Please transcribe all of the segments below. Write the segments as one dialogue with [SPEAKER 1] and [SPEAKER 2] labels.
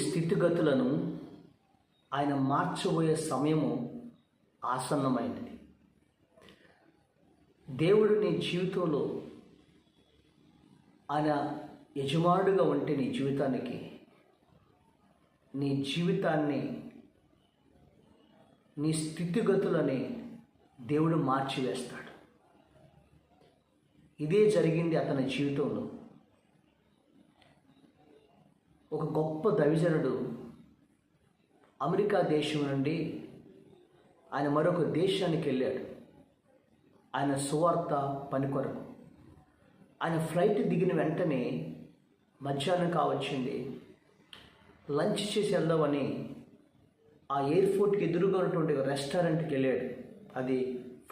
[SPEAKER 1] స్థితిగతులను ఆయన మార్చబోయే సమయము ఆసన్నమైనది. దేవుడు నీ జీవితంలో ఆయన యజమానుడిగా ఉంటే నీ జీవితాన్ని నీ స్థితిగతులని దేవుడు మార్చివేస్తాడు. ఇదే జరిగింది అతని జీవితంలో. ఒక గొప్ప దైవజనుడు అమెరికా దేశం నుండి ఆయన మరొక దేశానికి వెళ్ళాడు. ఆయన సువార్త పని కొరకు. ఆయన ఫ్లైట్ దిగిన వెంటనే మధ్యాహ్నం కావచ్చింది. లంచ్ చేసి వెళ్దామని ఆ ఎయిర్పోర్ట్కి ఎదురుగా ఉన్నటువంటి రెస్టారెంట్కి వెళ్ళాడు. అది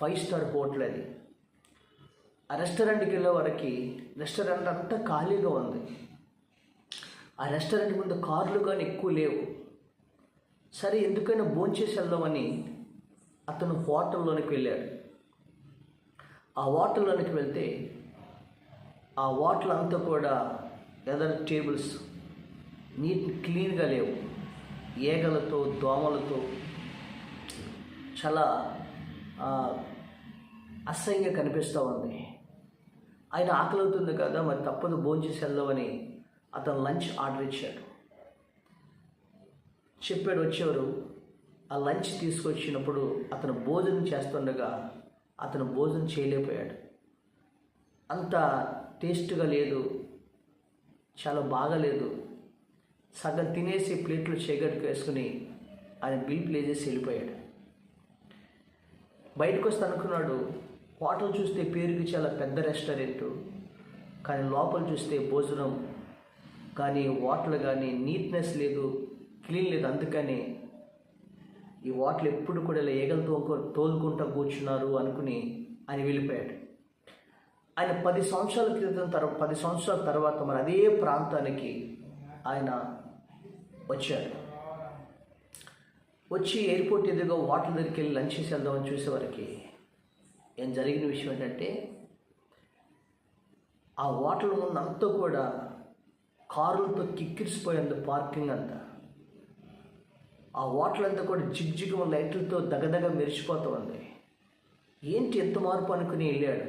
[SPEAKER 1] 5 స్టార్ హోటల్. అది ఆ రెస్టారెంట్కి వెళ్ళే వరకు రెస్టారెంట్ అంతా ఖాళీగా ఉంది. ఆ రెస్టారెంట్ ముందు కార్లు కానీ ఎక్కువ లేవు. సరే ఎందుకైనా భోంచేసి వెళ్దామని అతను హోటల్లోనికి వెళ్ళాడు. ఆ హోటల్లోనికి వెళ్తే ఆ హోటల్ అంతా కూడా ఎదర్ టేబుల్స్ క్లీన్గా లేవు. ఈగలతో దోమలతో చాలా అసహ్యంగా కనిపిస్తూ ఉంది. ఆయన ఆకలి అవుతుంది కదా, మరి తప్పదు భోంచేసి వెళ్దామని అతను లంచ్ ఆర్డర్ ఇచ్చాడు. చెప్పాడు వచ్చేవారు. ఆ లంచ్ తీసుకొచ్చినప్పుడు అతను భోజనం చేస్తుండగా అతను భోజనం చేయలేకపోయాడు. అంత టేస్ట్గా లేదు, చాలా బాగాలేదు. సగం తినేసి ప్లేట్లో చేగట్టుకు వేసుకుని ఆయన బిల్ ప్లే చేసి వెళ్ళిపోయాడు. బయటకు వస్తే అనుకున్నాడు, హోటల్ చూస్తే పేరుకి చాలా పెద్ద రెస్టారెంట్, కానీ లోపల చూస్తే భోజనం కానీ హోటల్ కానీ నీట్నెస్ లేదు, క్లీన్ లేదు. అందుకని ఈ హోటల్ ఎప్పుడు కూడా ఇలా ఈగలతో తోలుకుంటూ కూర్చున్నారు అనుకుని ఆయన వెళ్ళిపోయాడు. ఆయన 10 సంవత్సరాల తర్వాత మరి అదే ప్రాంతానికి ఆయన వచ్చాడు. వచ్చి ఎయిర్పోర్ట్ ఎదురుగా హోటల్ దగ్గరికి వెళ్ళి లంచ్ చేసి వెళ్దామని చూసేవారికి ఏం జరిగిన విషయం ఏంటంటే, ఆ హోటల్ ముందు అంతా కూడా కారులతో కిక్కిరిసిపోయింది. పార్కింగ్ అంతా, ఆ హోటల్ అంతా కూడా జిగ్జిగ్ లైట్లతో దగదగ మెరిచిపోతూ ఉంది. ఏంటి ఎంత మార్పు అనుకుని వెళ్ళాడు.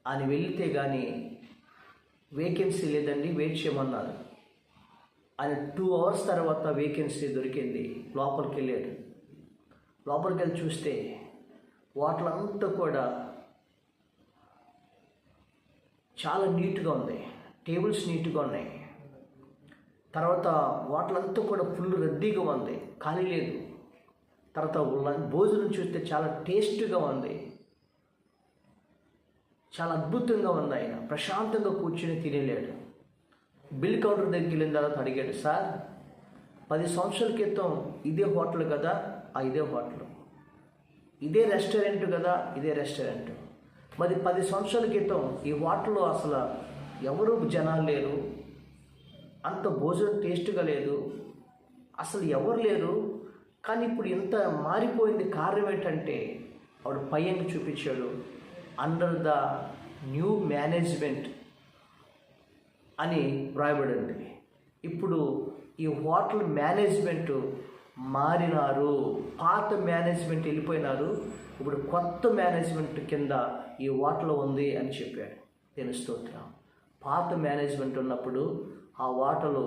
[SPEAKER 1] ఆయన వెళితే కానీ వేకెన్సీ లేదండి, వెయిట్ చేయమన్నారు. ఆయన 2 అవర్స్ తర్వాత వేకెన్సీ దొరికింది. లోపలికి వెళ్ళాడు. లోపలికి వెళ్ళి చూస్తే హోటల్ అంతా కూడా చాలా నీట్గా ఉంది. టేబుల్స్ నీట్గా ఉన్నాయి. తర్వాత హోటల్ అంతా కూడా ఫుల్ రద్దీగా ఉంది, ఖాళీ లేదు. తర్వాత భోజనం చూస్తే చాలా టేస్ట్గా ఉంది, చాలా అద్భుతంగా ఉంది. ఆయన ప్రశాంతంగా కూర్చుని తినేలేడు. బిల్ కౌంటర్ దగ్గరికి వెళ్ళిన తర్వాత అడిగాడు, సార్ 10 సంవత్సరాల క్రితం ఇదే హోటల్ కదా? ఇదే హోటల్. ఇదే రెస్టారెంట్ కదా? ఇదే రెస్టారెంట్. మరి 10 సంవత్సరాల క్రితం ఈ హోటల్లో అసలు ఎవరు జనాలు లేరు, అంత భోజనం టేస్ట్గా లేదు, అసలు ఎవరు లేరు, కానీ ఇప్పుడు ఇంత మారిపోయింది. కారణం ఏంటంటే ఆవిడ పైకి చూపించాడు. అండర్ ద న్యూ మేనేజ్మెంట్ అని వ్రాయబడింది. ఇప్పుడు ఈ హోటల్ మేనేజ్మెంట్ మారినారు. పాత మేనేజ్మెంట్ వెళ్ళిపోయినారు, ఇప్పుడు కొత్త మేనేజ్మెంట్ కింద ఈ హోటల్ ఉంది అని చెప్పాడు. నేను స్తోత్రం. పాత మేనేజ్మెంట్ ఉన్నప్పుడు ఆ హోటల్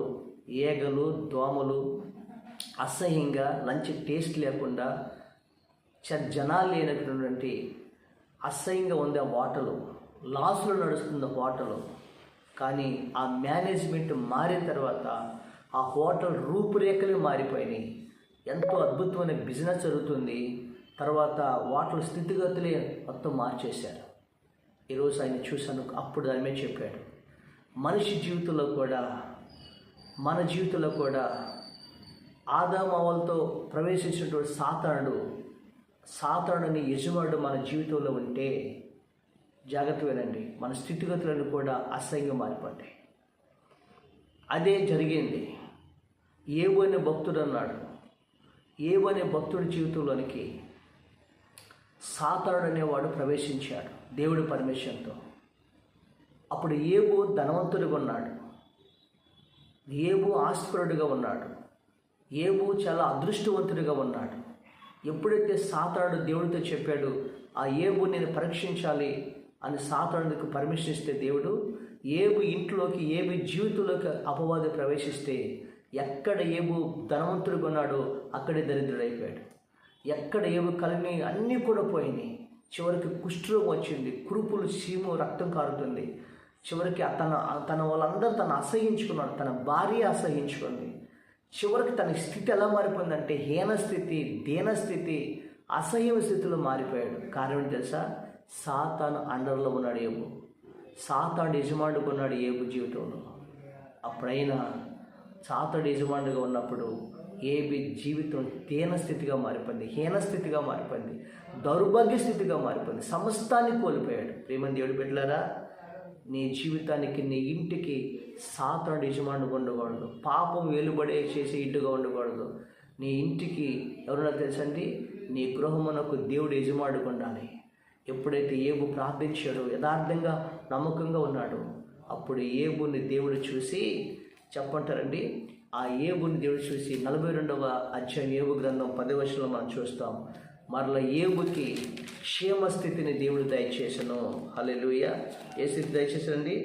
[SPEAKER 1] ఈగలు దోమలు అసహ్యంగా, లంచ్ టేస్ట్ లేకుండా, జనాలు లేనటువంటి అసహ్యంగా ఉంది ఆ హోటల్. లాస్లో నడుస్తుంది హోటల్. కానీ ఆ మేనేజ్మెంట్ మారిన తర్వాత ఆ హోటల్ రూపురేఖలే మారిపోయినాయి. ఎంతో అద్భుతమైన బిజినెస్ జరుగుతుంది. తర్వాత హోటల్ స్థితిగతులే మొత్తం మార్చేశారు. ఈరోజు ఆయన చూశాను. అప్పుడు దాని మీద చెప్పాడు, మనిషి జీవితంలో కూడా, మన జీవితంలో కూడా ఆదాము హవ్వలతో ప్రవేశించినటువంటి సాతానుని యజమానుడు మన జీవితంలో ఉంటే జాగ్రత్త వినండి, మన స్థితిగతులను కూడా అసహ్యంగా మారిపోతాయి. అదే జరిగింది. ఏబు అనే భక్తుడు అన్నాడు. ఏబు అనే భక్తుడి జీవితంలోనికి సాతానుడు అనేవాడు ప్రవేశించాడు దేవుడి పర్మిషన్తో. అప్పుడు ఏబు ధనవంతుడిగా ఉన్నాడు. ఏబు ఆస్తిపరుడుగా ఉన్నాడు. ఏబు చాలా అదృష్టవంతుడిగా ఉన్నాడు. ఎప్పుడైతే సాతానుడు దేవుడితో చెప్పాడు, ఆ ఏబు నేను పరీక్షించాలి అని సాతానుడికి పర్మిషన్ ఇస్తే దేవుడు, ఏబు ఇంట్లోకి, ఏబు జీవితంలోకి అపవాది ప్రవేశిస్తే ఎక్కడ ఏబు ధనవంతుడిగా ఉన్నాడో అక్కడే దరిద్రుడైపోయాడు. ఎక్కడ ఏబు కలిగి అన్నీ కూడా పోయినాయి. చివరికి కుష్ఠరోగం వచ్చింది, కురుపులు, చీము, రక్తం కారుతుంది. చివరికి తన వాళ్ళందరూ తను అసహించుకున్నాడు, తన భార్య అసహించుకుంది. చివరికి తన స్థితి ఎలా మారిపోయిందంటే హీన స్థితి, దీన స్థితి, అసహ్య స్థితిలో మారిపోయాడు. కారణం తెలుసా? సాతాను అండర్లో ఉన్నాడు ఏబు. సాతాను యజమానుడుగా ఉన్నాడు ఏబు జీవితంలో. అప్పుడైనా సాతాను యజమానుడుగా ఉన్నప్పుడు ఏబి జీవితం దీన స్థితిగా మారిపోయింది, హీన స్థితిగా మారిపోయింది, దౌర్భాగ్య స్థితిగా మారిపోయింది. సమస్తాన్ని కోల్పోయాడు. ప్రేమ దేవుడి బిడ్డలారా, నీ జీవితానికి, నీ ఇంటికి సాతానుడు యజమానుడుగా ఉండకూడదు. పాపం వెలుబడే చేసే ఇంటిగా ఉండకూడదు. నీ ఇంటికి ఎవరైనా తెలుసండి, నీ గృహమునకు దేవుడు యజమానుడుగా ఉండాలి. ఎప్పుడైతే ఏబు ప్రార్థించాడో, యథార్థంగా నమ్మకంగా ఉన్నాడో, అప్పుడు ఏబుని దేవుడు చూసి, చెప్పంటారండి, ఆ ఏబుని దేవుడు చూసి 42వ అధ్యాయం ఏబు గ్రంథం 10వ వచనంలో మనం చూస్తాం. మరలా ఏబుకి క్షేమస్థితిని దేవుడు దయచేసను. హల్లెలూయా. ఏ స్థితి దయచేసానండి?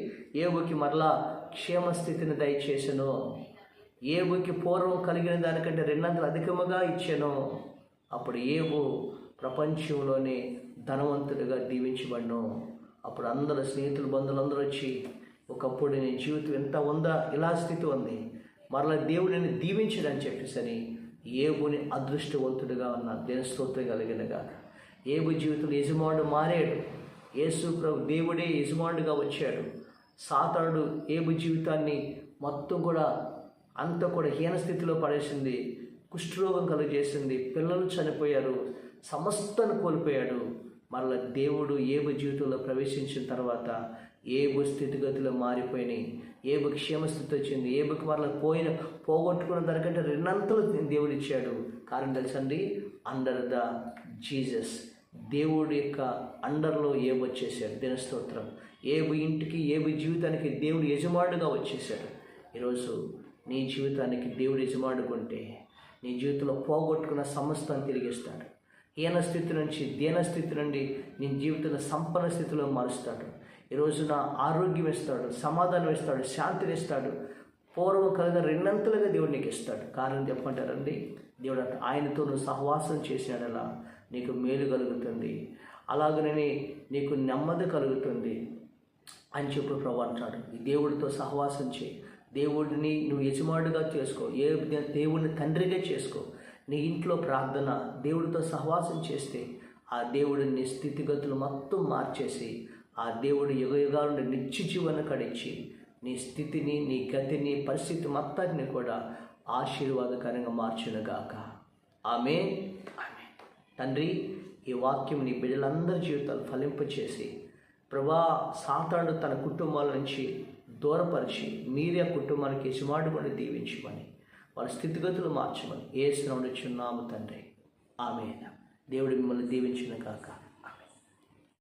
[SPEAKER 1] ఏబుకి మరలా క్షేమస్థితిని దయచేసను. ఏబుకి పూర్వం కలిగిన దానికంటే 2 అధికముగా ఇచ్చాను. అప్పుడు ఏబు ప్రపంచంలోనే ధనవంతుడిగా దీవించబడ్ను. అప్పుడు అందరూ స్నేహితులు, బంధువులందరూ వచ్చి, ఒకప్పుడు నీ జీవితం ఎంత ఉందా, ఇలా స్థితి ఉంది, మరలా దేవుడిని దీవించడని చెప్పేసని ఏబుని అదృష్టవంతుడిగా ఉన్న స్తోత్రం కలిగినగా. ఏబు జీవితంలో యజమానుడు మారాడు. యేసు ప్రభు దేవుడే యజమానుడిగా వచ్చాడు. సాతానుడు ఏబు జీవితాన్ని మొత్తం కూడా అంతా కూడా హీన స్థితిలో పడేసింది, కుష్ఠరోగం కలుగజేసింది, పిల్లలు చనిపోయారు, సమస్తాన్ని కోల్పోయాడు. మరలా దేవుడు ఏబు జీవితంలో ప్రవేశించిన తర్వాత ఏబు స్థితిగతులు మారిపోయినాయి. ఏబు క్షేమస్థితి వచ్చింది. ఏబుకి మరలా పోగొట్టుకున్న దానికంటే 2 అంతలు దేవుడు ఇచ్చాడు. కారణం తెలుసండి, అండర్ ద జీసస్, దేవుడి యొక్క అండర్లో ఏబు వచ్చేసాడు. దిన స్తోత్రం. ఏబు ఇంటికి, ఏబు జీవితానికి దేవుడు యజమానుడుగా వచ్చేసాడు. ఈరోజు నీ జీవితానికి దేవుడు యజమానుడుగా ఉంటే నీ జీవితంలో పోగొట్టుకున్న సమస్తాన్ని తిరిగిస్తాడు. హీన స్థితి నుంచి, దీన స్థితి నుండి నీ జీవితంలో సంపన్న స్థితిలో మారుస్తాడు. ఈరోజు నా ఆరోగ్యం ఇస్తాడు, సమాధానం ఇస్తాడు, శాంతిని ఇస్తాడు. పూర్వం కలిగిన 2 అంతలుగా దేవుడు నీకు ఇస్తాడు. కారణం చెప్పంటారండి, దేవుడు ఆయనతో నువ్వు సహవాసం చేసినలా నీకు మేలు కలుగుతుంది, అలాగనే నీకు నెమ్మది కలుగుతుంది అని చెప్పి ప్రభు అంటాడు. ఈ దేవుడితో సహవాసం చేయి. దేవుడిని నువ్వు యజమానుడిగా చేసుకో. దేవుడిని తండ్రిగా చేసుకో. నీ ఇంట్లో ప్రార్థన, దేవుడితో సహవాసం చేస్తే ఆ దేవుడు నీ స్థితిగతులు మొత్తం మార్చేసి, ఆ దేవుడు యుగయుగాల నుండి నిత్య జీవన కడిచి నీ స్థితిని, నీ గతిని, పరిస్థితి మొత్తాన్ని కూడా ఆశీర్వాదకరంగా మార్చునుగాక. ఆమేన్. ఆమేన్. తండ్రి, ఈ వాక్యం నీ బిడ్డలందరి జీవితాలు ఫలింపచేసి, ప్రభా, సాతానుడు తన కుటుంబాల నుంచి దూరపరిచి మీరే కుటుంబానికి యజమానుడిని దీవించమని, వాళ్ళ స్థితిగతులు మార్చమని యేసు నామమున చున్నాము తండ్రి. ఆమేన్. దేవుడు మిమ్మల్ని దీవించును గాక.